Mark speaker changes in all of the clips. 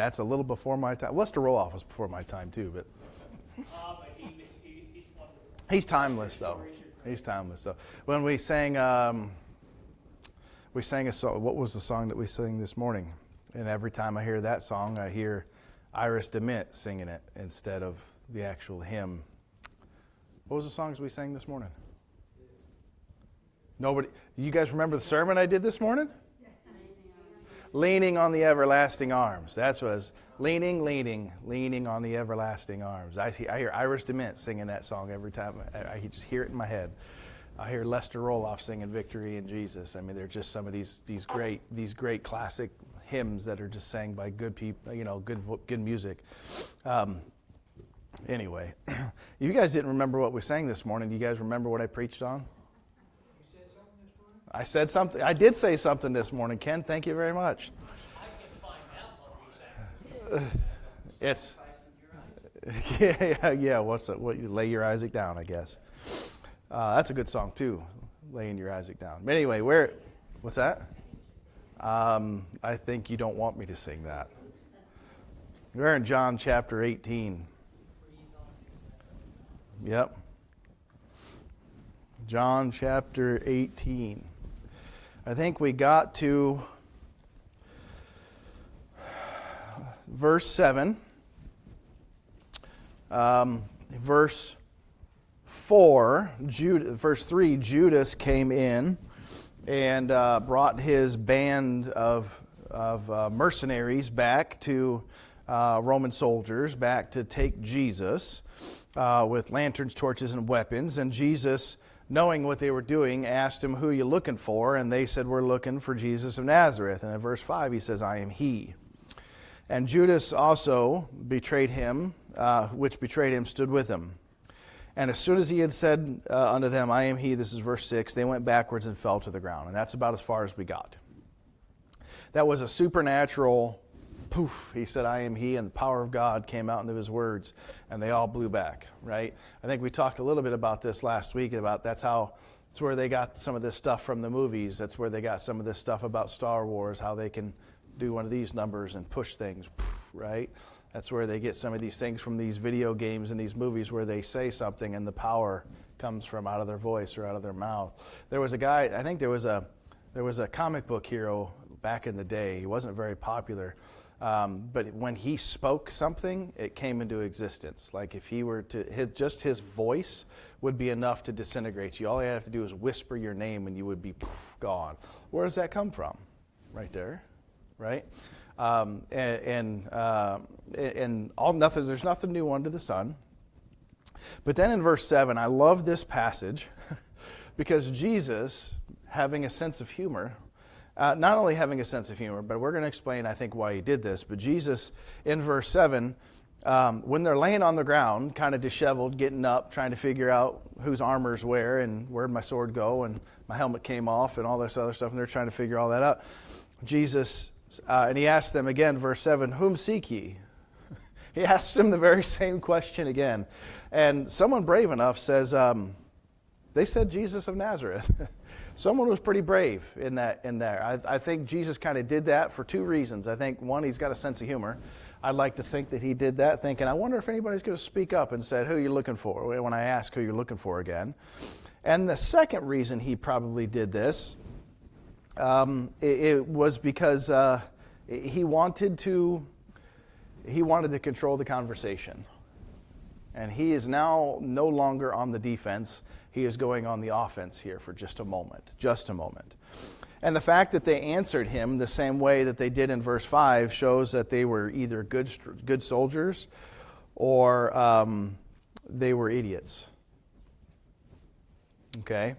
Speaker 1: That's a little before my time. Lester Roloff was before my time too, but
Speaker 2: But he's wonderful.
Speaker 1: he's timeless though. He's timeless though. When we sang a song. What was the song that we sang this morning? And every time I hear that song, I hear Iris DeMint singing it instead of the actual hymn. What was the songs we sang this morning? Nobody. You guys remember the sermon I did this morning? Leaning on the everlasting arms. That's what it was. Leaning on the everlasting arms. I hear Iris DeMint singing that song every time. I just hear it in my head. I hear Lester Roloff singing "Victory in Jesus." I mean, they're just some of these great classic hymns that are just sang by good people, good music. Anyway, you guys didn't remember what we sang this morning. Do you guys remember what I preached on? I said something. I did say something this morning, Ken. Thank you very much.
Speaker 2: I can find out what you said.
Speaker 1: It's yeah. What's it? What you lay your Isaac down? I guess that's a good song too. Laying your Isaac down. But anyway, what's that? I think you don't want me to sing that. We're in John chapter 18. Yep. John chapter 18. I think we got to verse 7. Verse 4, verse 3, Judas came in and brought his band of mercenaries back to Roman soldiers, back to take Jesus with lanterns, torches, and weapons. And Jesus, knowing what they were doing, asked him, "Who are you looking for?" And they said, "We're looking for Jesus of Nazareth." And in verse 5, he says, "I am he." And Judas also betrayed him, which betrayed him, stood with him. And as soon as he had said unto them, "I am he," this is verse 6, they went backwards and fell to the ground. And that's about as far as we got. That was a supernatural poof. He said, "I am he," and the power of God came out into his words, and they all blew back, right? I think we talked a little bit about this last week, about that's where they got some of this stuff from the movies. That's where they got some of this stuff about Star Wars, how they can do one of these numbers and push things, right? That's where they get some of these things from these video games and these movies where they say something and the power comes from out of their voice or out of their mouth. There was a guy, I think there was a comic book hero back in the day. He wasn't very popular. But when he spoke something, it came into existence. Like if he were to, just his voice would be enough to disintegrate you. All you have to do is whisper your name and you would be gone. Where does that come from? Right there, right? And all nothing. There's nothing new under the sun. But then in verse 7, I love this passage because Jesus, having a sense of humor. Not only having a sense of humor, but we're going to explain, I think, why he did this. But Jesus, in verse 7, when they're laying on the ground, kind of disheveled, getting up, trying to figure out whose armor's where and where'd my sword go and my helmet came off and all this other stuff, and they're trying to figure all that out. Jesus, and he asked them again, verse 7, "Whom seek ye?" He asks them the very same question again. And someone brave enough says, they said Jesus of Nazareth. Someone was pretty brave in there. I think Jesus kind of did that for two reasons. I think, one, he's got a sense of humor. I'd like to think that he did that, thinking, I wonder if anybody's going to speak up and said, "Who are you looking for?" when I ask who you're looking for again. And the second reason he probably did this, it was because he wanted to control the conversation. And he is now no longer on the defense. He is going on the offense here for just a moment. And the fact that they answered him the same way that they did in verse 5 shows that they were either good soldiers or they were idiots. Okay?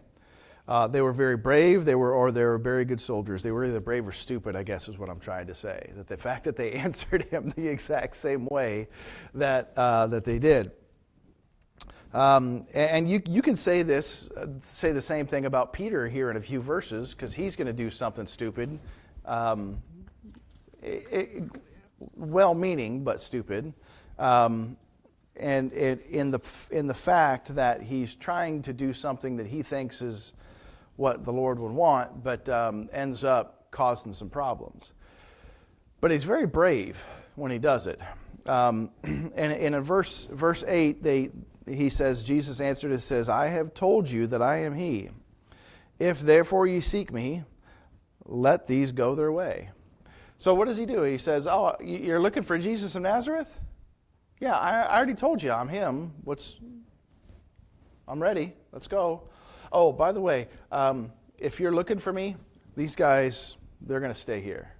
Speaker 1: They were very brave, they were very good soldiers. They were either brave or stupid, I guess is what I'm trying to say. That the fact that they answered him the exact same way that they did. And you can say the same thing about Peter here in a few verses, because he's going to do something stupid, well-meaning but stupid, and in the fact that he's trying to do something that he thinks is what the Lord would want, but ends up causing some problems. But he's very brave. when he does it. And in verse 8, he says, Jesus answered and says, I have told you that I am he. If therefore you seek me, let these go their way. So what does he do? He says, oh, you're looking for Jesus of Nazareth? Yeah, I already told you I'm him. I'm ready. Let's go. Oh, by the way, if you're looking for me, these guys, they're going to stay here.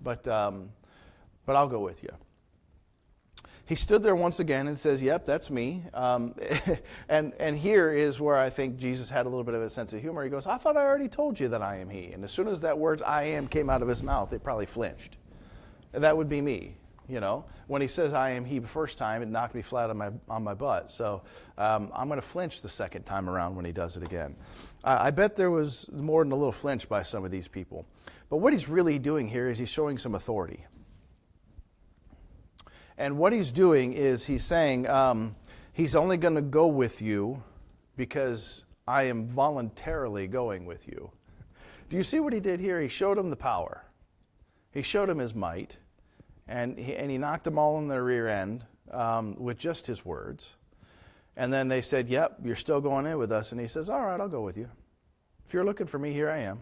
Speaker 1: But I'll go with you. He stood there once again and says, yep, that's me. And here is where I think Jesus had a little bit of a sense of humor. He goes, I thought I already told you that I am he. And as soon as that words I am came out of his mouth, they probably flinched. And that would be me, you know. When he says I am he the first time, it knocked me flat on my butt. So I'm going to flinch the second time around when he does it again. I bet there was more than a little flinch by some of these people. But what he's really doing here is he's showing some authority. And what he's doing is he's saying, he's only going to go with you because I am voluntarily going with you. Do you see what he did here? He showed him the power. He showed him his might. And he knocked them all in their rear end with just his words. And then they said, yep, you're still going in with us. And he says, all right, I'll go with you. If you're looking for me, here I am.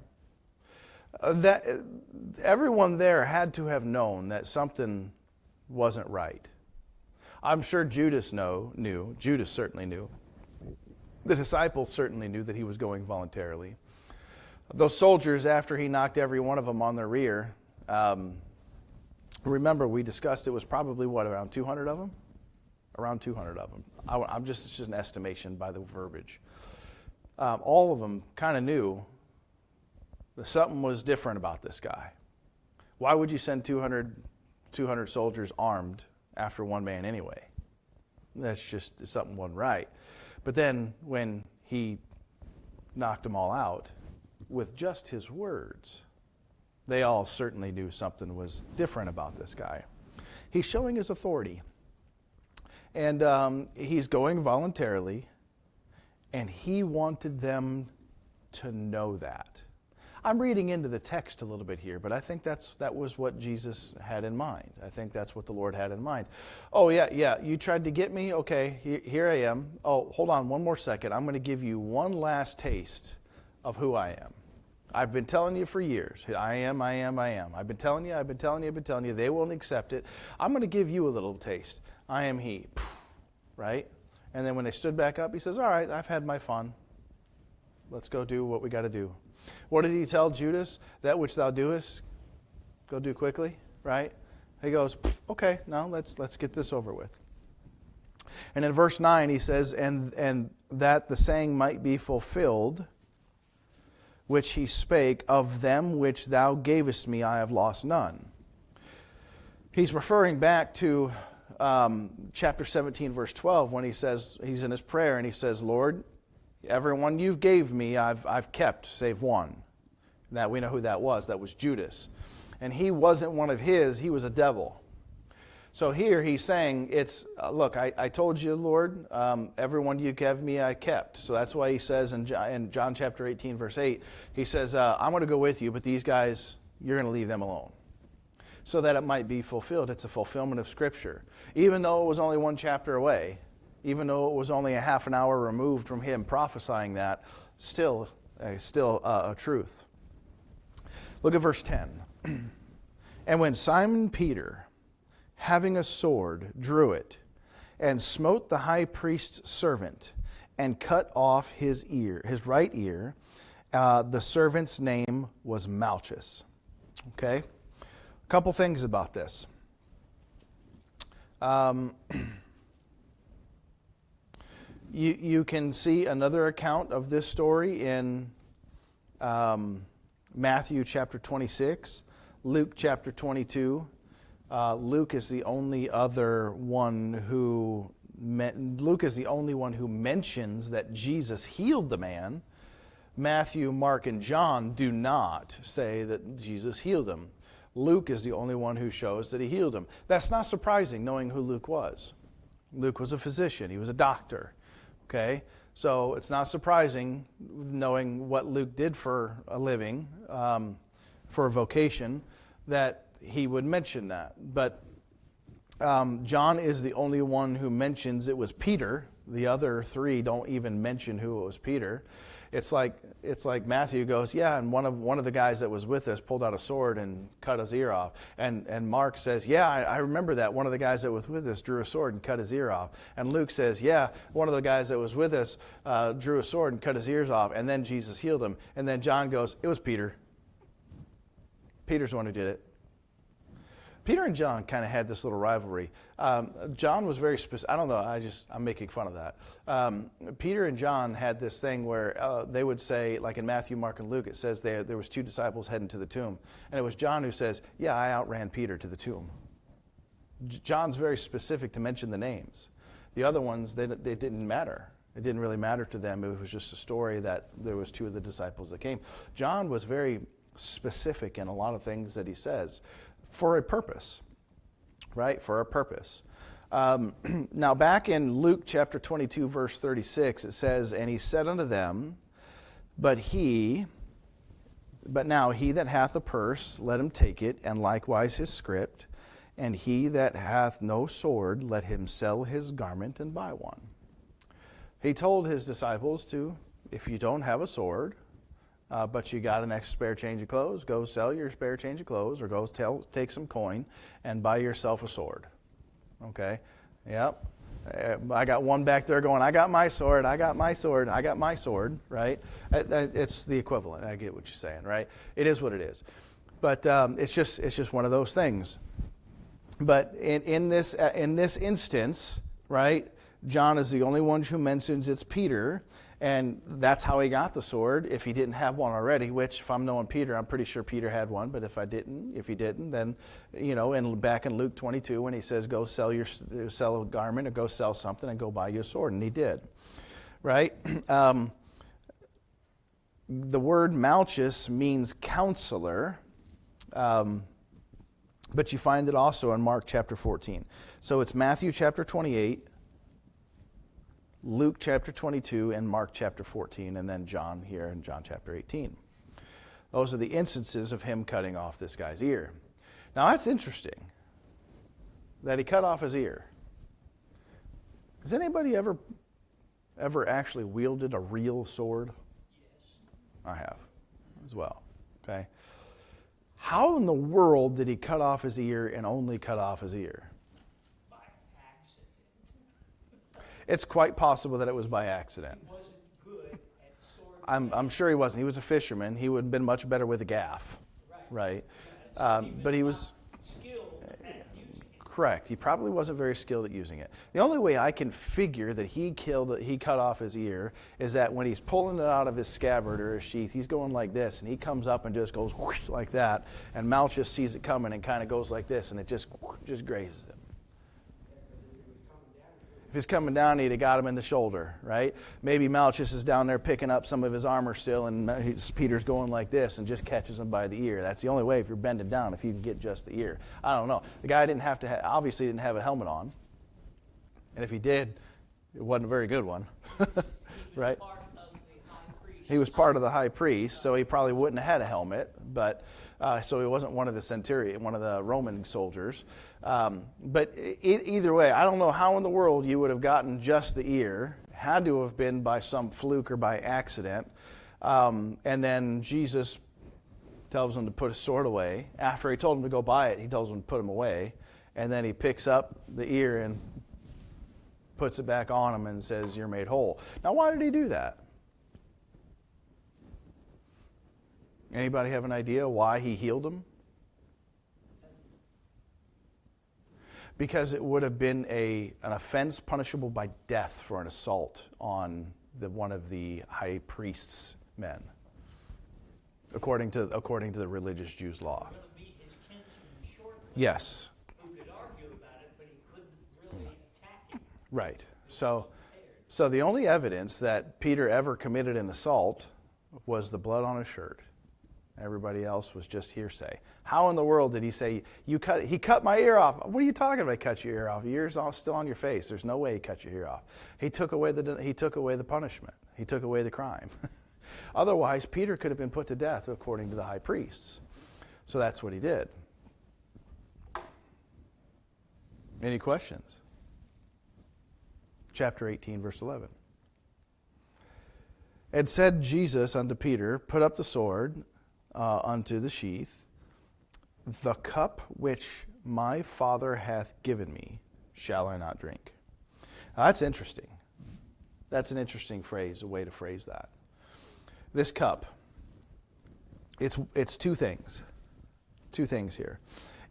Speaker 1: Everyone there had to have known that something wasn't right. I'm sure Judas knew. Judas certainly knew. The disciples certainly knew that he was going voluntarily. Those soldiers, after he knocked every one of them on their rear, remember we discussed it was probably, around 200 of them? Around 200 of them. It's just an estimation by the verbiage. All of them kind of knew that something was different about this guy. Why would you send 200 soldiers armed after one man anyway? That's just something wasn't right. But then when he knocked them all out with just his words, they all certainly knew something was different about this guy. He's showing his authority. And he's going voluntarily, and he wanted them to know that. I'm reading into the text a little bit here, but I think that was what Jesus had in mind. I think that's what the Lord had in mind. Oh, yeah, you tried to get me? Okay, here I am. Oh, hold on one more second. I'm going to give you one last taste of who I am. I've been telling you for years. I am. I've been telling you. They won't accept it. I'm going to give you a little taste. I am he. Right? And then when they stood back up, he says, all right, I've had my fun. Let's go do what we got to do. What did he tell Judas? That which thou doest, go do quickly, right? He goes, okay, now let's get this over with. And in verse 9 he says, and that the saying might be fulfilled, which he spake, of them which thou gavest me I have lost none. He's referring back to chapter 17, verse 12, when he says, he's in his prayer, and he says, Lord, everyone you've gave me, I've kept, save one. Now we know who that was. That was Judas. And he wasn't one of his. He was a devil. So here he's saying, look, I told you, Lord, everyone you gave me, I kept. So that's why he says in John chapter 18, verse 8, he says, I'm going to go with you, but these guys, you're going to leave them alone. So that it might be fulfilled. It's a fulfillment of Scripture. Even though it was only one chapter away, even though it was only a half an hour removed from him prophesying that, still a truth. Look at verse 10. And when Simon Peter, having a sword, drew it, and smote the high priest's servant, and cut off his right ear, the servant's name was Malchus. Okay? A couple things about this. You can see another account of this story in Matthew chapter 26, Luke chapter 22. Luke is the only one who mentions that Jesus healed the man. Matthew, Mark, and John do not say that Jesus healed him. Luke is the only one who shows that he healed him. That's not surprising, knowing who Luke was. Luke was a physician. He was a doctor. Okay? So it's not surprising, knowing what Luke did for a living, for a vocation, that he would mention that. But John is the only one who mentions it was Peter. The other three don't even mention who it was Peter. It's like Matthew goes, yeah, and one of the guys that was with us pulled out a sword and cut his ear off. And Mark says, yeah, I remember that. One of the guys that was with us drew a sword and cut his ear off. And Luke says, yeah, one of the guys that was with us drew a sword and cut his ears off. And then Jesus healed him. And then John goes, it was Peter. Peter's the one who did it. Peter and John kind of had this little rivalry. John was very specific. I don't know. I'm making fun of that. Peter and John had this thing where they would say, like in Matthew, Mark, and Luke, it says there was two disciples heading to the tomb. And it was John who says, yeah, I outran Peter to the tomb. John's very specific to mention the names. The other ones, they didn't matter. It didn't really matter to them. It was just a story that there was two of the disciples that came. John was very specific in a lot of things that he says. For a purpose, right? For a purpose. Now, back in Luke chapter 22, verse 36, it says, and he said unto them, but now he that hath a purse, let him take it, and likewise his script, and he that hath no sword, let him sell his garment and buy one. He told his disciples to, if you don't have a sword, but you got an extra spare change of clothes, go sell your spare change of clothes, or go take some coin and buy yourself a sword. Okay? Yep. I got one back there going, I got my sword, I got my sword, I got my sword, right? It's the equivalent. I get what you're saying, right? It is what it is. But it's just one of those things. But in this instance, right, John is the only one who mentions it's Peter. And that's how he got the sword, if he didn't have one already, which, if I'm knowing Peter, I'm pretty sure Peter had one. But if he didn't, then, and back in Luke 22, when he says, go sell a garment or go sell something and go buy you a sword. And he did, right? The word Malchus means counselor, but you find it also in Mark chapter 14. So it's Matthew chapter 28, Luke chapter 22, and Mark chapter 14, and then John here in John chapter 18. Those are the instances of him cutting off this guy's ear. Now that's interesting, that he cut off his ear. Has anybody ever actually wielded a real sword?
Speaker 2: Yes.
Speaker 1: I have as well. Okay. How in the world did he cut off his ear and only cut off his ear?
Speaker 2: By accident.
Speaker 1: It's quite possible that it was by accident.
Speaker 2: He wasn't good at sword.
Speaker 1: I'm sure he wasn't. He was a fisherman. He would have been much better with a gaff, right? But he was
Speaker 2: skilled at using it.
Speaker 1: correct. He probably wasn't very skilled at using it. The only way I can figure that he cut off his ear is that when he's pulling it out of his scabbard or his sheath, he's going like this, and he comes up and just goes whoosh, like that, and Malchus sees it coming and kind of goes like this, and it just grazes him. If he's coming down, he'd have got him in the shoulder, right? Maybe Malchus is down there picking up some of his armor still, and Peter's going like this and just catches him by the ear. That's the only way if you're bending down, if you can get just the ear. I don't know. The guy obviously didn't have a helmet on. And if he did, it wasn't a very good one, right? He was part of the high priest, so he probably wouldn't have had a helmet, but so he wasn't one of the Roman soldiers. But either way, I don't know how in the world you would have gotten just the ear. Had to have been by some fluke or by accident. And then Jesus tells him to put his sword away. After he told him to go buy it, he tells him to put him away. And then he picks up the ear and puts it back on him and says, "You're made whole." Now, why did he do that? Anybody have an idea why he healed him? Because it would have been an offense punishable by death for an assault on one of the high priest's men, according to the religious Jews' law. Yes.
Speaker 2: Who could argue about it, but he couldn't really attack it.
Speaker 1: Right. So the only evidence that Peter ever committed an assault was the blood on his shirt. Everybody else was just hearsay. How in the world did he say, he cut my ear off? What are you talking about? He cut your ear off. Your ear's all still on your face. There's no way he cut your ear off. He took away the punishment. He took away the crime. Otherwise, Peter could have been put to death according to the high priests. So that's what he did. Any questions? Chapter 18, verse 11. And said Jesus unto Peter, put up the sword unto the sheath. The cup which my Father hath given me, shall I not drink? Now, that's interesting. That's an interesting phrase, a way to phrase that. This cup, it's two things. Two things here.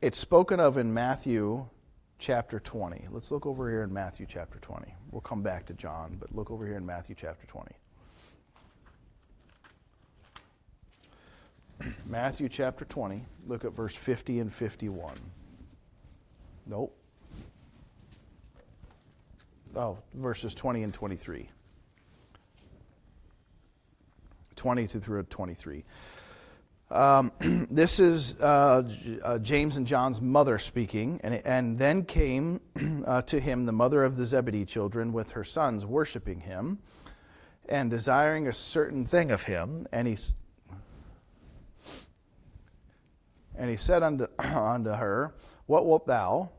Speaker 1: It's spoken of in Matthew chapter 20. Let's look over here in Matthew chapter 20. We'll come back to John, but look over here in Matthew chapter 20. Matthew chapter 20, look at verse 50 and 51. Nope. Oh, verses 20 and 23. 20 through 23. This is James and John's mother speaking, and then came to him the mother of the Zebedee children with her sons, worshiping him, and desiring a certain thing of him. And he said unto her, What wilt thou?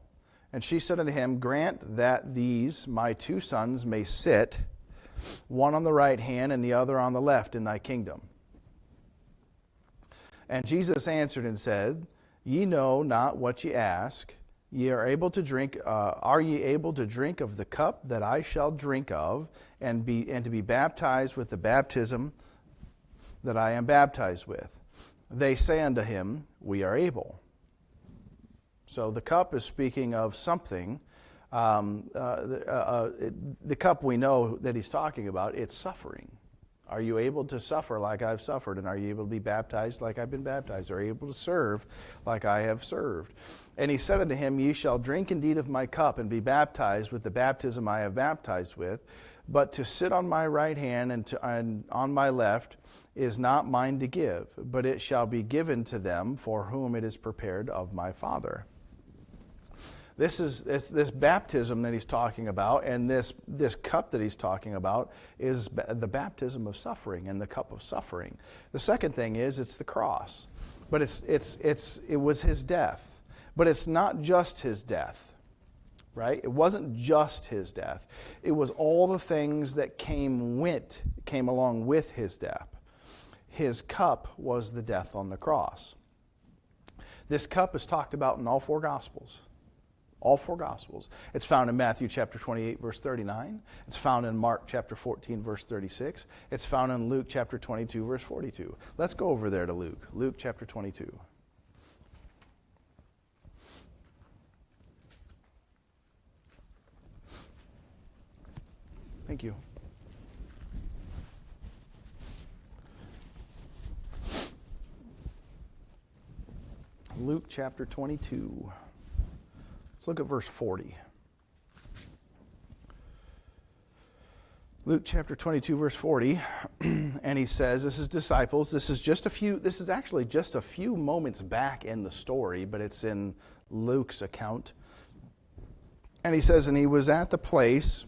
Speaker 1: And she said unto him, Grant that these my two sons may sit, one on the right hand and the other on the left in thy kingdom. And Jesus answered and said, Ye know not what ye ask. Ye are able to drink. Are ye able to drink of the cup that I shall drink of, and to be baptized with the baptism that I am baptized with? They say unto him, We are able. So the cup is speaking of something. The cup we know that he's talking about, it's suffering. Are you able to suffer like I've suffered? And are you able to be baptized like I've been baptized? Are you able to serve like I have served? And he said unto him, Ye shall drink indeed of my cup, and be baptized with the baptism I have baptized with. But to sit on my right hand and on my left is not mine to give, but it shall be given to them for whom it is prepared of my Father. This baptism that he's talking about, and this cup that he's talking about, is the baptism of suffering and the cup of suffering. The second thing is it's the cross, but it was his death, but it's not just his death, right? It wasn't just his death. It was all the things that came along with his death. His cup was the death on the cross. This cup is talked about in all four Gospels. All four Gospels. It's found in Matthew chapter 28, verse 39. It's found in Mark chapter 14, verse 36. It's found in Luke chapter 22, verse 42. Let's go over there to Luke. Luke chapter 22. Thank you. Luke chapter 22. Let's look at verse 40. Luke chapter 22, verse 40, and he says, this is disciples. This is actually just a few moments back in the story, but it's in Luke's account. And he says, and he was at the place,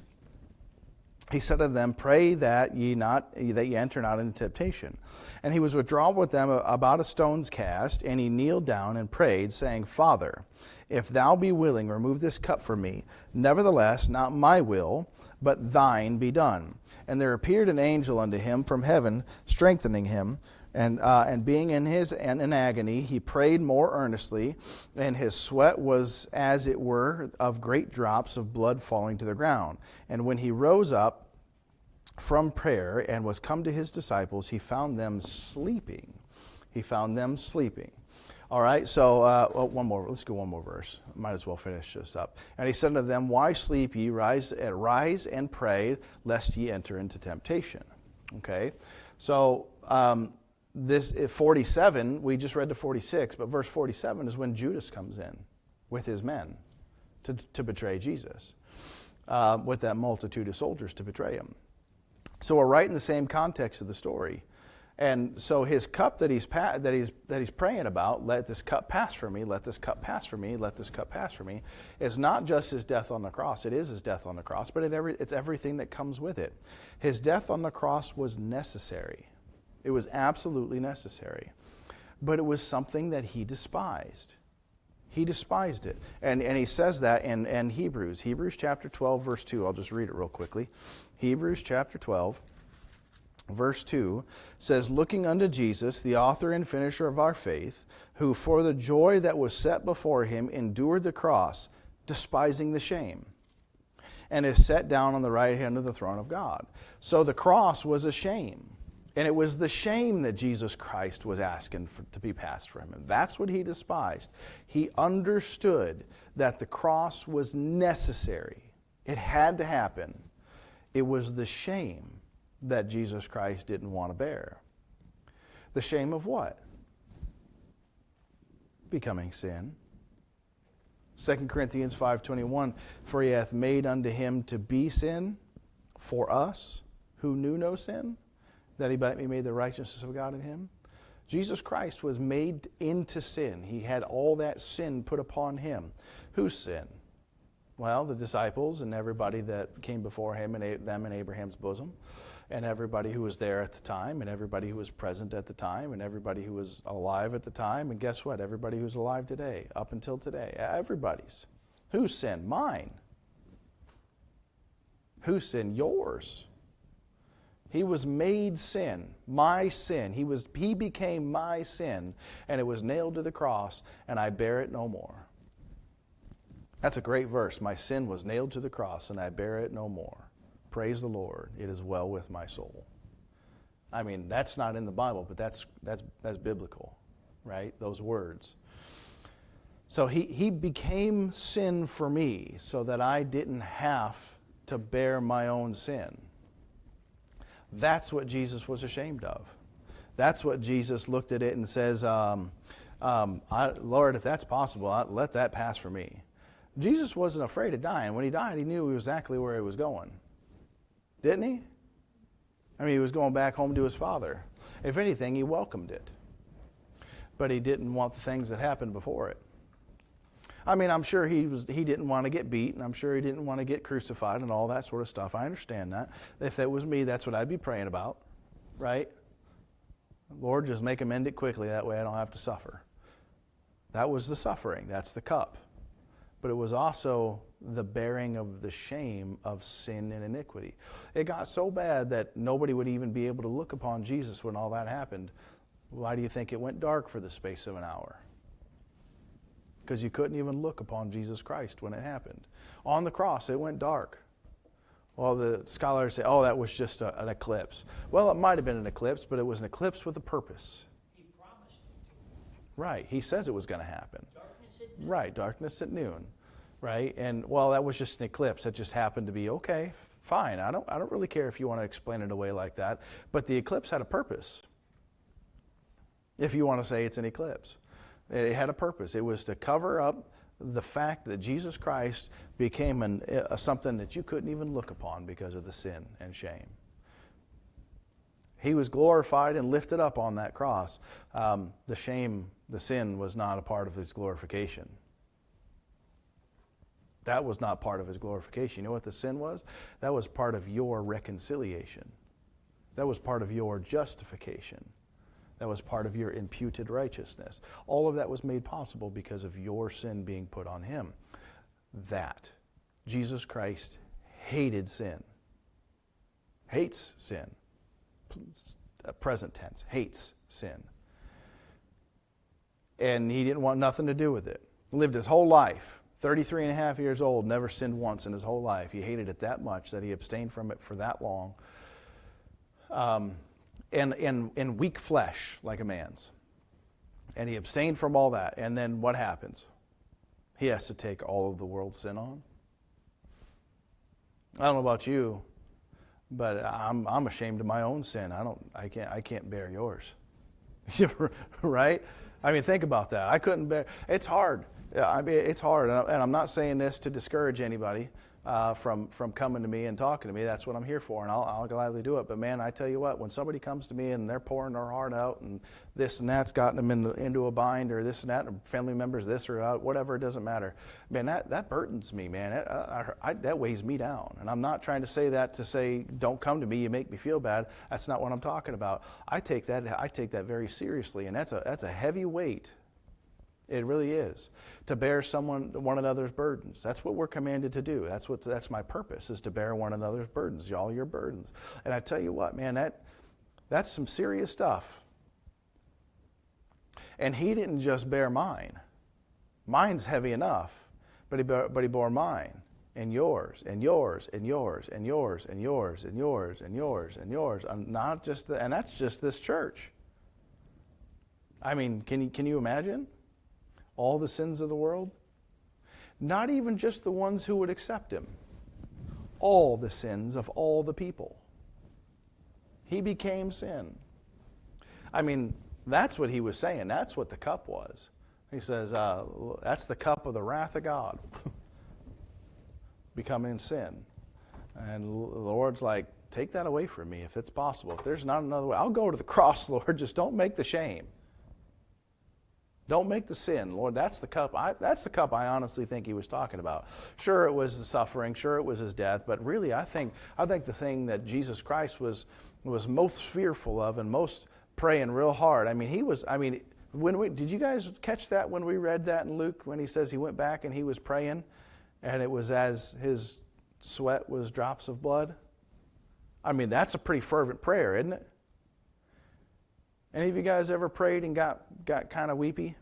Speaker 1: he said to them, Pray that ye enter not into temptation. And he was withdrawn with them about a stone's cast, and he kneeled down and prayed, saying, Father, if thou be willing, remove this cup from me. Nevertheless, not my will, but thine be done. And there appeared an angel unto him from heaven, strengthening him. And being in agony, he prayed more earnestly, and his sweat was as it were of great drops of blood falling to the ground. And when he rose up from prayer and was come to his disciples, he found them sleeping. All right, so one more. Let's go one more verse. Might as well finish this up. And he said unto them, Why sleep ye? Rise and pray, lest ye enter into temptation. Okay, so this 47, we just read to 46, but verse 47 is when Judas comes in with his men to betray Jesus, with that multitude of soldiers to betray him. So we're right in the same context of the story. And so his cup that he's praying about, let this cup pass from me, let this cup pass from me, let this cup pass from me, is not just his death on the cross. It is his death on the cross, but it's everything that comes with it. His death on the cross was necessary. It was absolutely necessary. But it was something that he despised. He despised it. And he says that in Hebrews. Hebrews chapter 12, verse 2. I'll just read it real quickly. Hebrews chapter 12, verse 2 says, looking unto Jesus, the author and finisher of our faith, who for the joy that was set before him endured the cross, despising the shame, and is set down on the right hand of the throne of God. So the cross was a shame. And it was the shame that Jesus Christ was asking to be passed from him. That's what he despised. He understood that the cross was necessary. It had to happen. It was the shame that Jesus Christ didn't want to bear. The shame of what? Becoming sin. 2 Corinthians 5:21, for he hath made unto him to be sin for us who knew no sin, that he might be made the righteousness of God in him. Jesus Christ was made into sin. He had all that sin put upon him. Whose sin? Well, the disciples and everybody that came before him and them in Abraham's bosom, and everybody who was there at the time, and everybody who was present at the time, and everybody who was alive at the time, and guess what? Everybody who's alive today, up until today. Everybody's. Whose sin? Mine. Whose sin? Yours. He was made sin, my sin. He became my sin, and it was nailed to the cross, and I bear it no more. That's a great verse. My sin was nailed to the cross, and I bear it no more. Praise the Lord. It is well with my soul. I mean, that's not in the Bible, but that's biblical, right? Those words. So he became sin for me so that I didn't have to bear my own sin. That's what Jesus was ashamed of. That's what Jesus looked at it and says, Lord, if that's possible, let that pass for me. Jesus wasn't afraid of dying. When he died, he knew exactly where he was going. Didn't he? I mean, he was going back home to his Father. If anything, he welcomed it. But he didn't want the things that happened before it. I mean, I'm sure he didn't want to get beat, and I'm sure he didn't want to get crucified and all that sort of stuff. I understand that. If that was me, that's what I'd be praying about, right? Lord, just make him end it quickly. That way I don't have to suffer. That was the suffering. That's the cup. But it was also the bearing of the shame of sin and iniquity. It got so bad that nobody would even be able to look upon Jesus when all that happened. Why do you think it went dark for the space of an hour? Because you couldn't even look upon Jesus Christ when it happened. On the cross, it went dark. Well, the scholars say, oh, that was just an eclipse. Well, it might have been an eclipse, but it was an eclipse with a purpose.
Speaker 2: He promised it.
Speaker 1: Right. He says it was going to happen.
Speaker 2: Darkness at noon.
Speaker 1: Right. Darkness at noon. Right. And, well, that was just an eclipse. It just happened to be, okay, fine. I don't really care if you want to explain it away like that. But the eclipse had a purpose. If you want to say it's an eclipse. It had a purpose. It was to cover up the fact that Jesus Christ became something that you couldn't even look upon because of the sin and shame. He was glorified and lifted up on that cross. The shame, the sin was not a part of his glorification. That was not part of his glorification. You know what the sin was? That was part of your reconciliation. That was part of your justification. That was part of your imputed righteousness. All of that was made possible because of your sin being put on him. That Jesus Christ hated sin. Hates sin. Present tense. Hates sin. And he didn't want nothing to do with it. Lived his whole life, 33 and a half years old, never sinned once in his whole life. He hated it that much that he abstained from it for that long. And weak flesh like a man's. And he abstained from all that. And then what happens? He has to take all of the world's sin on. I don't know about you, but I'm ashamed of my own sin. I can't bear yours. Right? I mean, think about that. I couldn't bear. It's hard. I mean, it's hard. And I'm not saying this to discourage anybody from coming to me and talking to me. That's what I'm here for, and I'll gladly do it. But man, I tell you what, when somebody comes to me and they're pouring their heart out, and this and that's gotten them into a bind, or this and that, or family members this or that, whatever, it doesn't matter. Man, that burdens me, man. That weighs me down. And I'm not trying to say that to say don't come to me, you make me feel bad. That's not what I'm talking about. I take that very seriously, and that's a heavy weight It really is. To bear one another's burdens. That's what we're commanded to do. That's my purpose, is to bear one another's burdens, all your burdens. And I tell you what, man, that's some serious stuff. And he didn't just bear mine. Mine's heavy enough, but he bore mine, and yours, and yours, and yours, and yours, and yours, and yours, and yours, and yours. And that's just this church. I mean, can you imagine all the sins of the world? Not even just the ones who would accept him. All the sins of all the people. He became sin. I mean, that's what he was saying. That's what the cup was. He says, that's the cup of the wrath of God. Becoming sin. And the Lord's like, take that away from me if it's possible. If there's not another way, I'll go to the cross, Lord. Just don't make the shame. Don't make the sin, Lord. That's the cup. That's the cup I honestly think he was talking about. Sure, it was the suffering. Sure, it was his death. But really, I think the thing that Jesus Christ was most fearful of and most praying real hard. I mean, did you guys catch that when we read that in Luke, when he says he went back and he was praying, and it was as his sweat was drops of blood? I mean, that's a pretty fervent prayer, isn't it? Any of you guys ever prayed and got kind of weepy?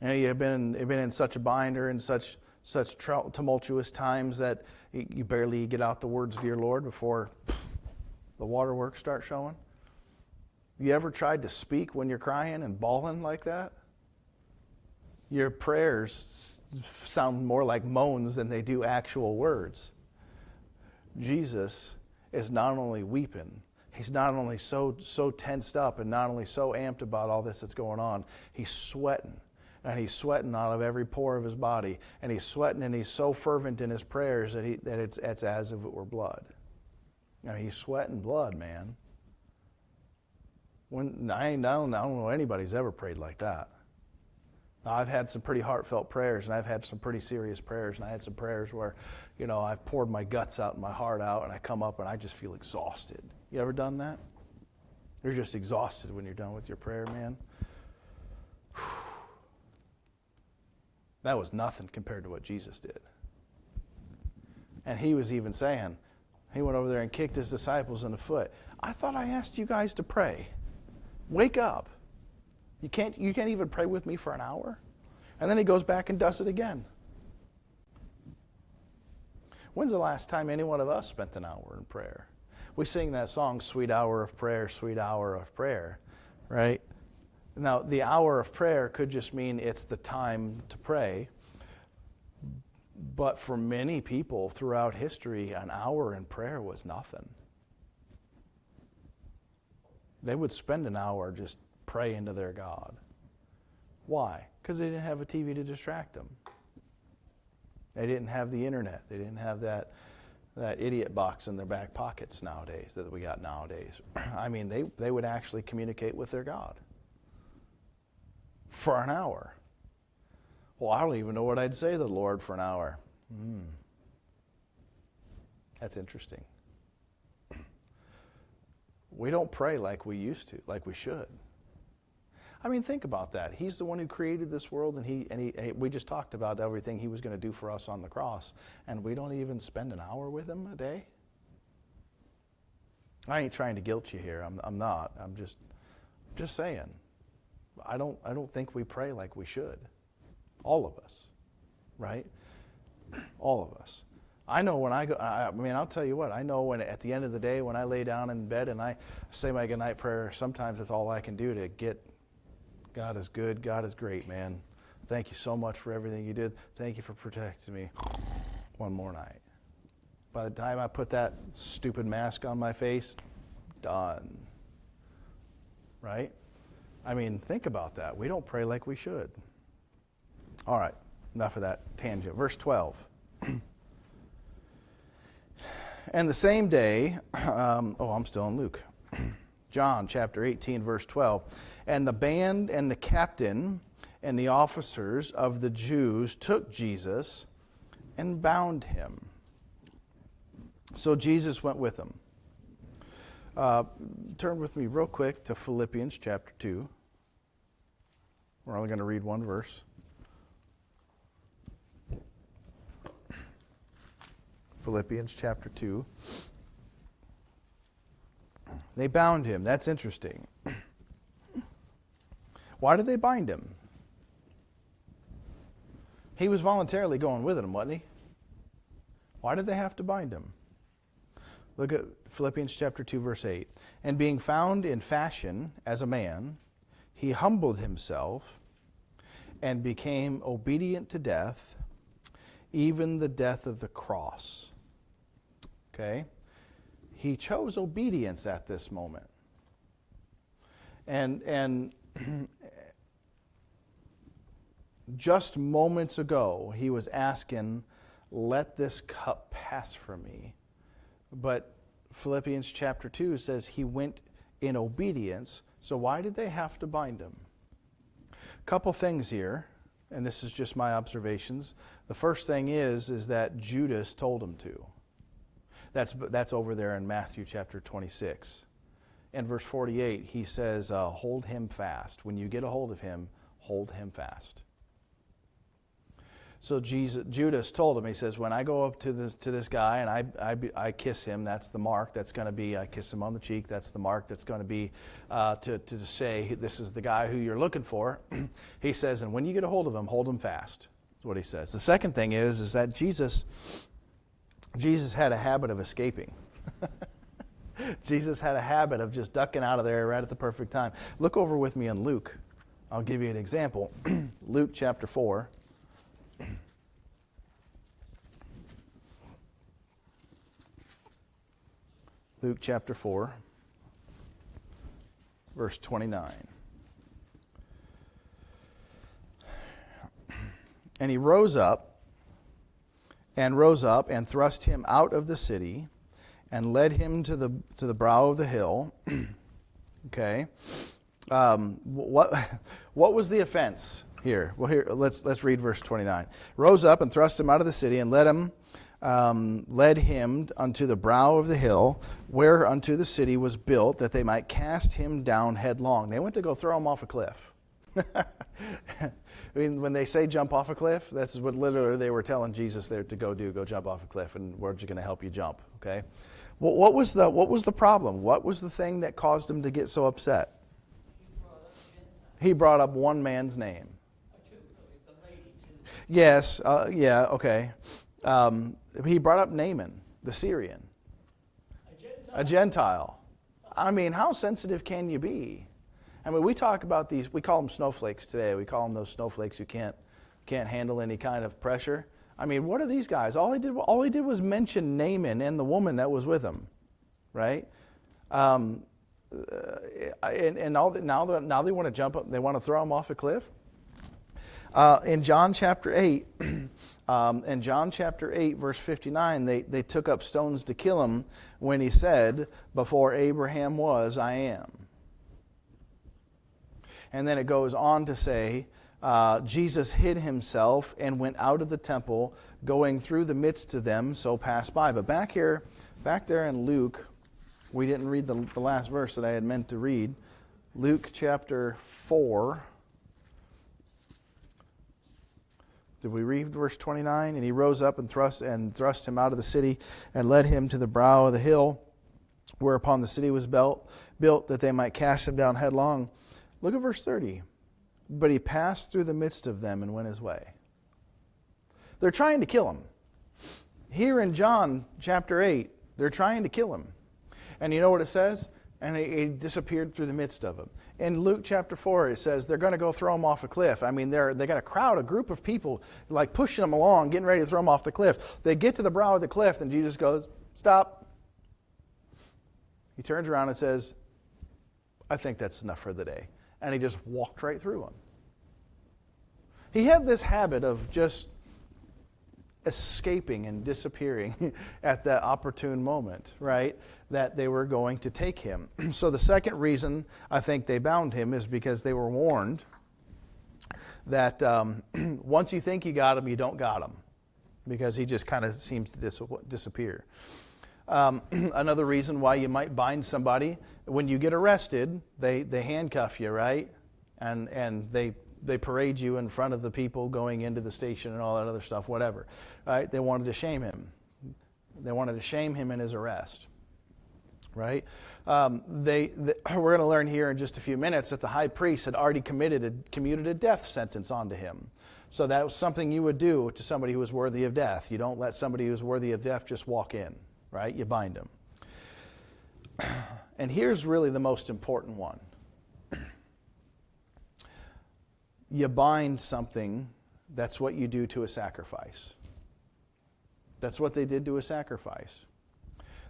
Speaker 1: You've been in such a binder and such tumultuous times that you barely get out the words, "Dear Lord," before the waterworks start showing. You ever tried to speak when you're crying and bawling like that? Your prayers sound more like moans than they do actual words. Jesus is not only weeping, he's not only so tensed up and not only so amped about all this that's going on, he's sweating. And he's sweating out of every pore of his body. And he's sweating and he's so fervent in his prayers that it's as if it were blood. I mean, he's sweating blood, man. I don't know anybody's ever prayed like that. Now, I've had some pretty heartfelt prayers, and I've had some pretty serious prayers, and I had some prayers where, I've poured my guts out and my heart out, and I come up and I just feel exhausted. You ever done that? You're just exhausted when you're done with your prayer, man. Whew. That was nothing compared to what Jesus did. And he was even saying, he went over there and kicked his disciples in the foot. I thought I asked you guys to pray. Wake up. You can't even pray with me for an hour? And then he goes back and does it again. When's the last time any one of us spent an hour in prayer? We sing that song, "Sweet Hour of Prayer, Sweet Hour of Prayer," right? Now, the hour of prayer could just mean it's the time to pray. But for many people throughout history, an hour in prayer was nothing. They would spend an hour just praying to their God. Why? Because they didn't have a TV to distract them. They didn't have the internet. They didn't have that idiot box in their back pockets nowadays that we got nowadays. I mean, they would actually communicate with their God for an hour. Well, I don't even know what I'd say to the Lord for an hour. That's interesting. We don't pray like we used to, like we should. I mean, think about that. He's the one who created this world, and we just talked about everything he was going to do for us on the cross, and we don't even spend an hour with him a day? I ain't trying to guilt you here. I'm not. I'm just saying. I don't think we pray like we should. All of us, right? All of us. I know when I'll tell you what, I know when at the end of the day when I lay down in bed and I say my goodnight prayer, sometimes that's all I can do to get, God is good, God is great, man. Thank you so much for everything you did. Thank you for protecting me one more night. By the time I put that stupid mask on my face, done. Right? I mean, think about that. We don't pray like we should. All right, enough of that tangent. Verse 12. And the same day, I'm still in Luke. John chapter 18, verse 12. And the band and the captain and the officers of the Jews took Jesus and bound him. So Jesus went with them. Turn with me real quick to Philippians chapter 2. We're only going to read one verse. Philippians chapter 2. They bound him. That's interesting. Why did they bind him? He was voluntarily going with them, wasn't he? Why did they have to bind him? Look at Philippians chapter 2, verse 8. And being found in fashion as a man, he humbled himself and became obedient to death, even the death of the cross. Okay? He chose obedience at this moment. And just moments ago, he was asking, let this cup pass from me. But Philippians chapter 2 says he went in obedience. So why did they have to bind him? Couple things here, and this is just my observations. The first thing is that Judas told him to. That's over there in Matthew chapter 26. In verse 48, he says, hold him fast. When you get a hold of him, hold him fast. So Judas told him, he says, when I go up to this guy and I kiss him, that's the mark. That's going to be, I kiss him on the cheek. That's the mark. That's going to be to say, this is the guy who you're looking for. He says, and when you get a hold of him, hold him fast. That's what he says. The second thing is that Jesus had a habit of escaping. Jesus had a habit of just ducking out of there right at the perfect time. Look over with me in Luke. I'll give you an example. Luke chapter 4. Luke chapter 4, verse 29. And he rose up and thrust him out of the city and led him to the brow of the hill. Okay. What was the offense here? Well, here let's read verse 29. Rose up and thrust him out of the city and led him unto the brow of the hill, whereunto the city was built, that they might cast him down headlong. They went to go throw him off a cliff. I mean, when they say jump off a cliff, that's what literally they were telling Jesus there to go do. Go jump off a cliff, and we're just going to help you jump. Okay. Well, what was the problem? What was the thing that caused him to get so upset? He brought up one man's name. Yes. Yeah. Okay. He brought up Naaman, the Syrian. A Gentile. I mean, how sensitive can you be? I mean, we talk about these, we call them snowflakes today. We call them those snowflakes who can't handle any kind of pressure. I mean, what are these guys? All he did was mention Naaman and the woman that was with him, right? And now they want to jump up, they want to throw him off a cliff. In John chapter 8, verse 59, they took up stones to kill him when he said, before Abraham was, I am. And then it goes on to say, Jesus hid himself and went out of the temple, going through the midst of them, so passed by. But back there in Luke, we didn't read the last verse that I had meant to read. Luke chapter 4. Did we read verse 29? And he rose up and thrust him out of the city and led him to the brow of the hill, whereupon the city was built that they might cast him down headlong. Look at verse 30. But he passed through the midst of them and went his way. They're trying to kill him. Here in John chapter 8, they're trying to kill him. And you know what it says? And he disappeared through the midst of them. In Luke chapter 4, it says they're going to go throw him off a cliff. I mean, they got a group of people like pushing him along, getting ready to throw him off the cliff. They get to the brow of the cliff, and Jesus goes, stop. He turns around and says, I think that's enough for the day. And he just walked right through them. He had this habit of just escaping and disappearing at that opportune moment, right? That they were going to take him. So the second reason I think they bound him is because they were warned that once you think you got him, you don't got him, because he just kind of seems to disappear. Another reason why you might bind somebody, when you get arrested, they handcuff you, right? And they they parade you in front of the people going into the station and all that other stuff, whatever. Right? They wanted to shame him. They wanted to shame him in his arrest. Right? We're going to learn here in just a few minutes that the high priest had already commuted a death sentence onto him. So that was something you would do to somebody who was worthy of death. You don't let somebody who's worthy of death just walk in, right? You bind them. And here's really the most important one. You bind something, that's what you do to a sacrifice. That's what they did to a sacrifice.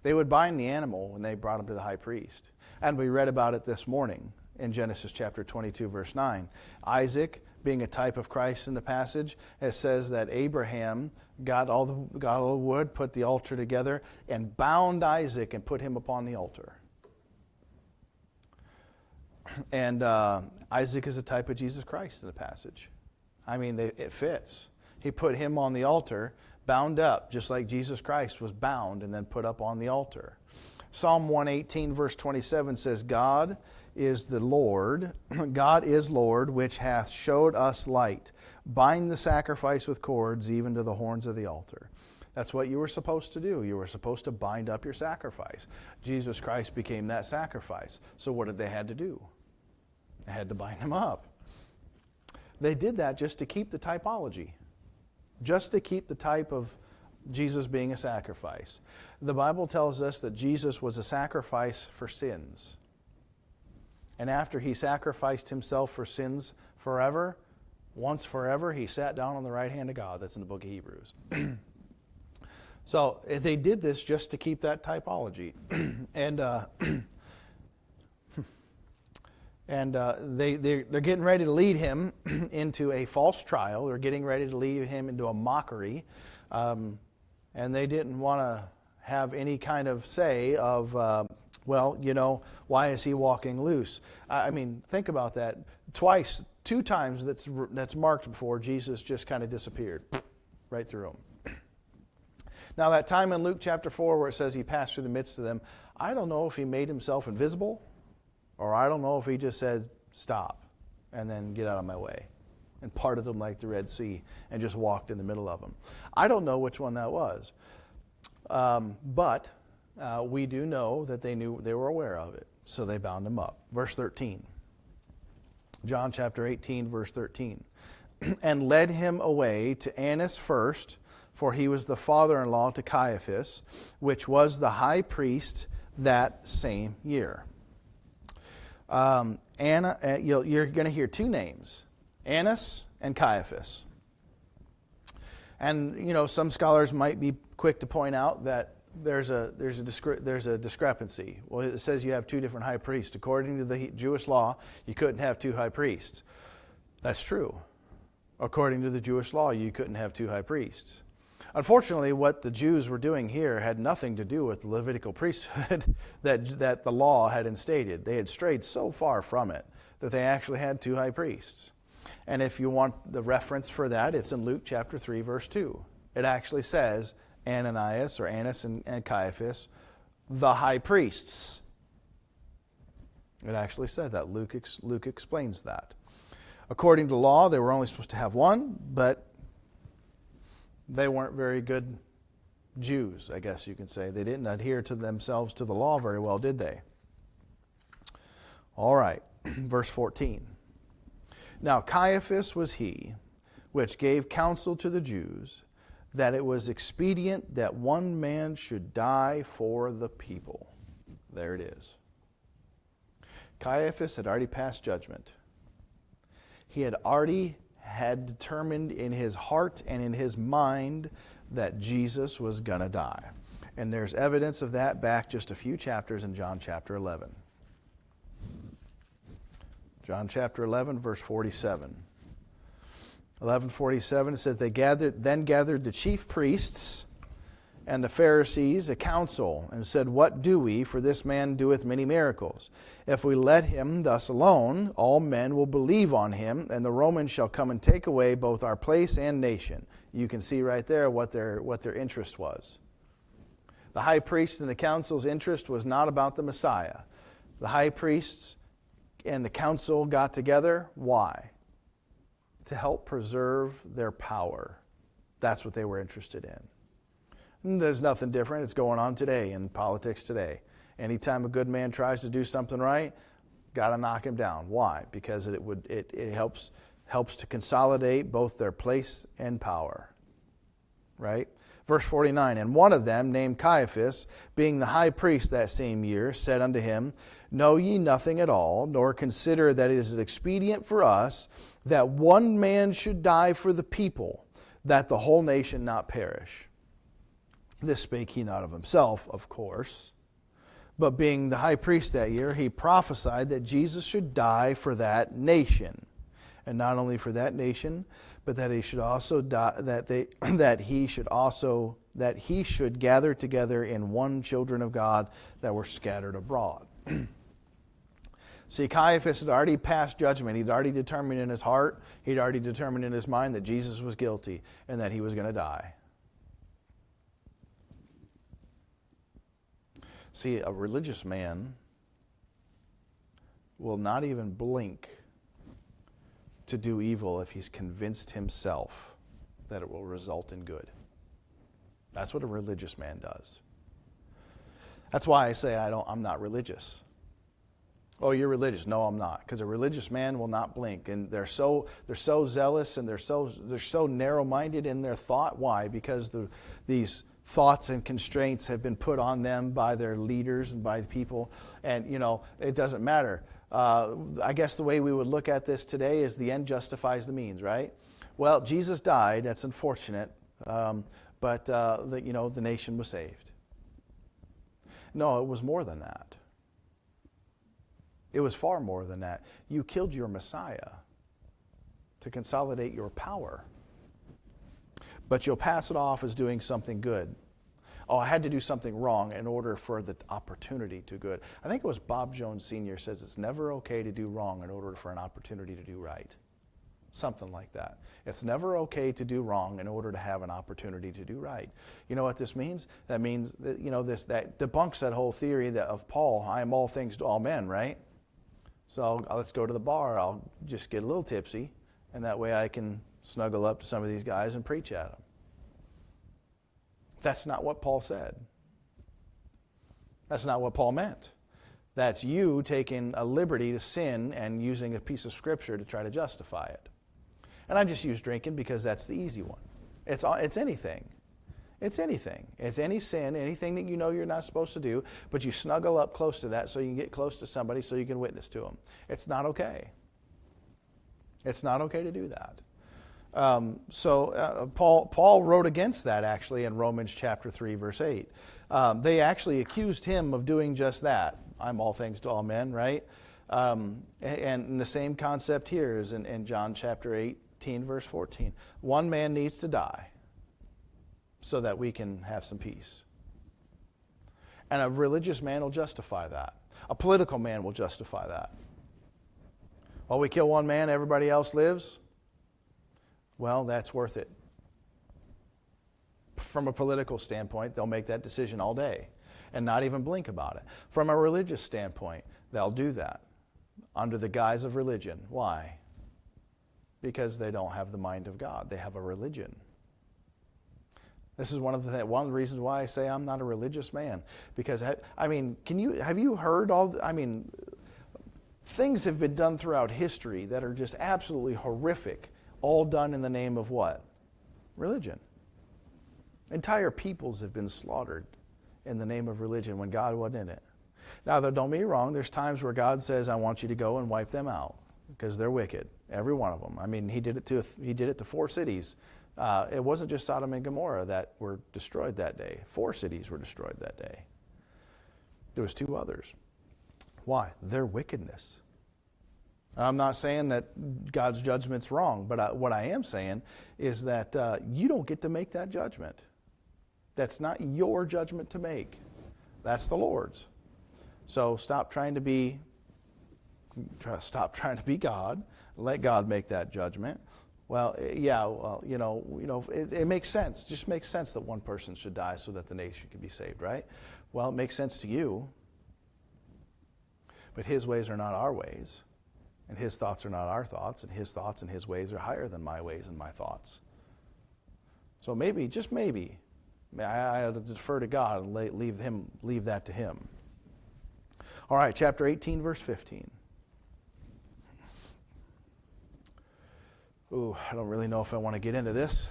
Speaker 1: They would bind the animal when they brought him to the high priest. And we read about it this morning in Genesis chapter 22, verse 9. Isaac, being a type of Christ in the passage, it says that Abraham got all the wood, put the altar together, and bound Isaac and put him upon the altar. And Isaac is a type of Jesus Christ in the passage. I mean, it fits. He put him on the altar, bound up, just like Jesus Christ was bound and then put up on the altar. Psalm 118, verse 27 says, God is the Lord, God is Lord, which hath showed us light. Bind the sacrifice with cords, even to the horns of the altar. That's what you were supposed to do. You were supposed to bind up your sacrifice. Jesus Christ became that sacrifice. So what did they have to do? They had to bind him up. They did that just to keep the typology, just to keep the type of Jesus being a sacrifice. The Bible tells us that Jesus was a sacrifice for sins. And after he sacrificed himself for sins forever, once forever, he sat down on the right hand of God. That's in the book of Hebrews. So they did this just to keep that typology. They're getting ready to lead him into a false trial. They're getting ready to lead him into a mockery. And they didn't want to have any kind of say of, why is he walking loose? I mean, think about that. Two times that's marked before, Jesus just kind of disappeared right through them. Now, that time in Luke chapter 4 where it says he passed through the midst of them, I don't know if he made himself invisible, or I don't know if he just says, stop, and then get out of my way, and parted them like the Red Sea, and just walked in the middle of them. I don't know which one that was. But we do know that they were aware of it, so they bound him up. Verse 13. John chapter 18, verse 13. And led him away to Annas first, for he was the father-in-law to Caiaphas, which was the high priest that same year. You're going to hear two names, Annas and Caiaphas. And, some scholars might be quick to point out that there's a discrepancy. Well, it says you have two different high priests. According to the Jewish law, you couldn't have two high priests. That's true. According to the Jewish law, you couldn't have two high priests. Unfortunately, what the Jews were doing here had nothing to do with the Levitical priesthood that the law had instated. They had strayed so far from it that they actually had two high priests. And if you want the reference for that, it's in Luke chapter 3, verse 2. It actually says Ananias or Annas and Caiaphas, the high priests. It actually says that. Luke explains that. According to law, they were only supposed to have one, but they weren't very good Jews, I guess you can say. They didn't adhere to themselves to the law very well, did they? All right, verse 14. Now Caiaphas was he which gave counsel to the Jews that it was expedient that one man should die for the people. There it is. Caiaphas had already passed judgment. He had determined in his heart and in his mind that Jesus was going to die. And there's evidence of that back just a few chapters in John chapter 11. John chapter 11, verse 47. 11:47, it says, They gathered the chief priests and the Pharisees a council, and said, What do we? For this man doeth many miracles. If we let him thus alone, all men will believe on him, and the Romans shall come and take away both our place and nation. You can see right there what their interest was. The high priest and the council's interest was not about the Messiah. The high priests and the council got together. Why? to help preserve their power. That's what they were interested in. And there's nothing different. It's going on today in politics today. Anytime a good man tries to do something right, got to knock him down. Why? Because it helps to consolidate both their place and power. Right? Verse 49, and one of them, named Caiaphas, being the high priest that same year, said unto him, Know ye nothing at all, nor consider that it is expedient for us that one man should die for the people, that the whole nation not perish. This spake he not of himself, of course, but being the high priest that year, he prophesied that Jesus should die for that nation. And not only for that nation, but that he should also die, that he should gather together in one children of God that were scattered abroad. See, Caiaphas had already passed judgment. He'd already determined in his heart, he'd already determined in his mind that Jesus was guilty and that he was going to die. See, a religious man will not even blink to do evil if he's convinced himself that it will result in good. That's what a religious man does. That's why I say I'm not religious. Oh, you're religious. No, I'm not. Because a religious man will not blink. And they're so zealous and they're so narrow-minded in their thought. Why? Because these thoughts and constraints have been put on them by their leaders and by the people. And, it doesn't matter. I guess the way we would look at this today is the end justifies the means, right? Well, Jesus died. That's unfortunate. But the nation was saved. No, it was more than that. It was far more than that. You killed your Messiah to consolidate your power. But you'll pass it off as doing something good. Oh, I had to do something wrong in order for the opportunity to good. I think it was Bob Jones Sr. says it's never okay to do wrong in order for an opportunity to do right. Something like that. It's never okay to do wrong in order to have an opportunity to do right. You know what this means? That means that, that debunks that whole theory of Paul, I am all things to all men, right? So let's go to the bar. I'll just get a little tipsy, and that way I can snuggle up to some of these guys and preach at them. That's not what Paul said. That's not what Paul meant. That's you taking a liberty to sin and using a piece of scripture to try to justify it. And I just use drinking because that's the easy one. It's anything. It's anything. It's any sin, anything that you know you're not supposed to do, but you snuggle up close to that so you can get close to somebody so you can witness to them. It's not okay. It's not okay to do that. Paul wrote against that actually in Romans chapter 3, verse 8. They actually accused him of doing just that. I'm all things to all men, right? And the same concept here is in John chapter 18, verse 14. One man needs to die so that we can have some peace. And a religious man will justify that. A political man will justify that. While we kill one man, everybody else lives. Well, that's worth it. From a political standpoint, they'll make that decision all day and not even blink about it. From a religious standpoint, they'll do that under the guise of religion. Why? Because they don't have the mind of God. They have a religion. This is one of the reasons why I say I'm not a religious man. Because, have you heard things have been done throughout history that are just absolutely horrific, all done in the name of what? Religion. Entire peoples have been slaughtered in the name of religion when God wasn't in it. Now, don't get me wrong, there's times where God says, I want you to go and wipe them out because they're wicked. Every one of them. He did it to 4 cities. It wasn't just Sodom and Gomorrah that were destroyed that day. 4 cities were destroyed that day. There was 2 others. Why? Their wickedness. I'm not saying that God's judgment's wrong, but what I am saying is that you don't get to make that judgment. That's not your judgment to make. That's the Lord's. So stop trying to be God. Let God make that judgment. Well, it makes sense. It just makes sense that one person should die so that the nation can be saved, right? Well, it makes sense to you, but his ways are not our ways. And his thoughts are not our thoughts, and his thoughts and his ways are higher than my ways and my thoughts. So maybe, just maybe, I ought to defer to God and leave that to him. All right, chapter 18, verse 15. Ooh, I don't really know if I want to get into this.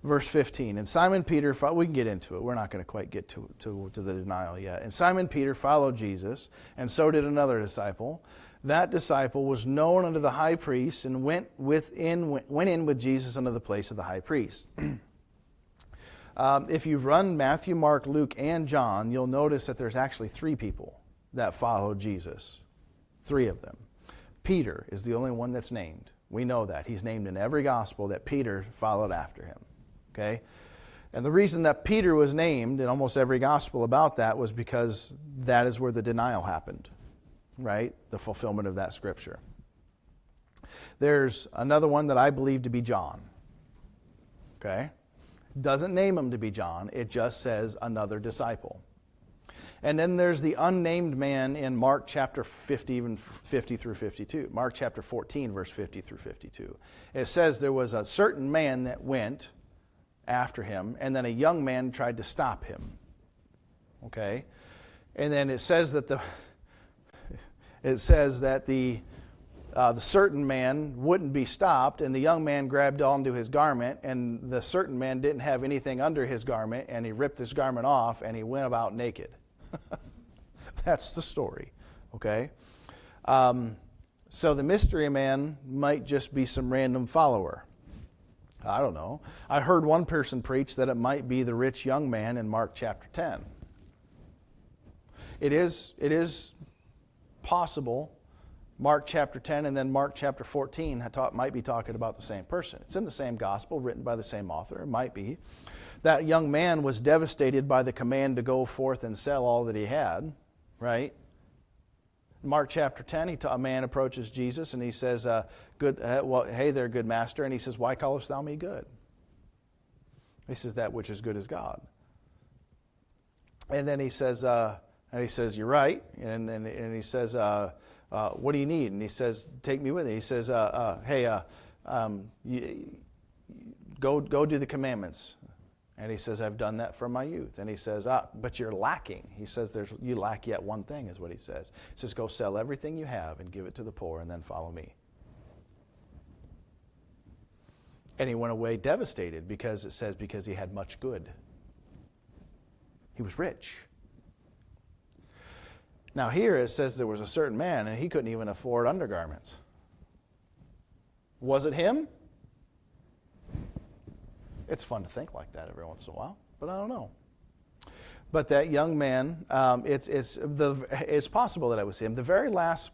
Speaker 1: Verse 15, and Simon Peter, we can get into it. We're not going to quite get to the denial yet. And Simon Peter followed Jesus, and so did another disciple. That disciple was known unto the high priest, and went in with Jesus unto the place of the high priest. If you run Matthew, Mark, Luke, and John, you'll notice that there's actually 3 people that followed Jesus. 3 of them. Peter is the only one that's named. We know that. He's named in every gospel that Peter followed after him. Okay? And the reason that Peter was named in almost every gospel about that was because that is where the denial happened, right? The fulfillment of that scripture. There's another one that I believe to be John. Okay? Doesn't name him to be John. It just says another disciple. And then there's the unnamed man in Mark chapter 50 through 52. Mark chapter 14, verse 50 through 52. It says there was a certain man that went after him, and then a young man tried to stop him. Okay? And then it says that the certain man wouldn't be stopped, and the young man grabbed onto his garment, and the certain man didn't have anything under his garment, and he ripped his garment off, and he went about naked. That's the story. Okay? So the mystery man might just be some random follower. I don't know. I heard one person preach that it might be the rich young man in Mark chapter 10. It is possible Mark chapter 10 and then Mark chapter 14 might be talking about the same person. It's in the same gospel, written by the same author. It might be. That young man was devastated by the command to go forth and sell all that he had, right? Mark chapter 10, a man approaches Jesus and he says, hey there, good master. And he says, why callest thou me good? He says, that which is good is God. And then he says, you're right. And he says, what do you need? And he says, take me with you. He says, go do the commandments. And he says, I've done that from my youth. And he says, but you're lacking. He says, you lack yet one thing, is what he says. He says, go sell everything you have and give it to the poor, and then follow me. And he went away devastated because it says, because he had much good. He was rich. Now here it says there was a certain man, and he couldn't even afford undergarments. Was it him? It's fun to think like that every once in a while, but I don't know. But that young man, it's possible that it was him. The very last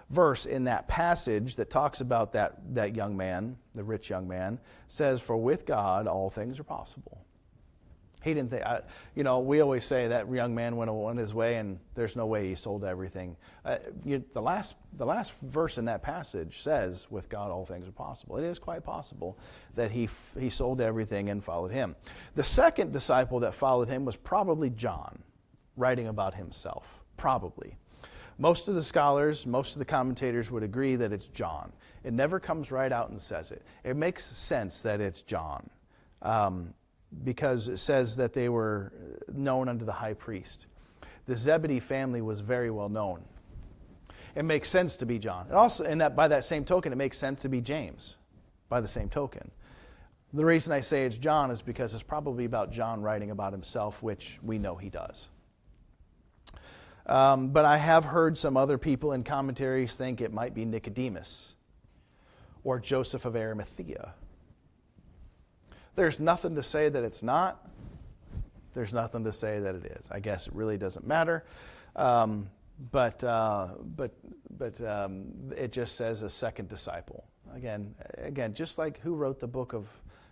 Speaker 1: verse in that passage that talks about that young man, the rich young man, says, "For with God all things are possible." He didn't think, we always say that young man went his way and there's no way he sold everything. The last verse in that passage says, with God all things are possible. It is quite possible that he sold everything and followed him. The second disciple that followed him was probably John, writing about himself, probably. Most of the scholars, most of the commentators would agree that it's John. It never comes right out and says it. It makes sense that it's John. Because it says that they were known unto the high priest. The Zebedee family was very well known. It makes sense to be John. And also, by that same token, it makes sense to be James, by the same token. The reason I say it's John is because it's probably about John writing about himself, which we know he does. But I have heard some other people in commentaries think it might be Nicodemus or Joseph of Arimathea. There's nothing to say that it's not. There's nothing to say that it is. I guess it really doesn't matter. But it just says a second disciple. Again, just like who wrote the book of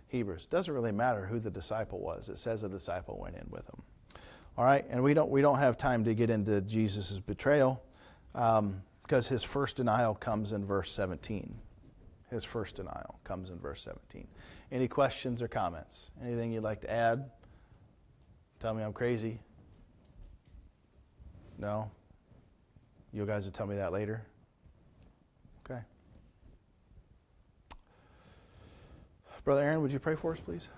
Speaker 1: Hebrews. It doesn't really matter who the disciple was. It says a disciple went in with him. All right, and we don't have time to get into Jesus' betrayal because his first denial comes in verse 17. His first denial comes in verse 17. Any questions or comments? Anything you'd like to add? Tell me I'm crazy. No? You guys will tell me that later? Okay. Brother Aaron, would you pray for us, please?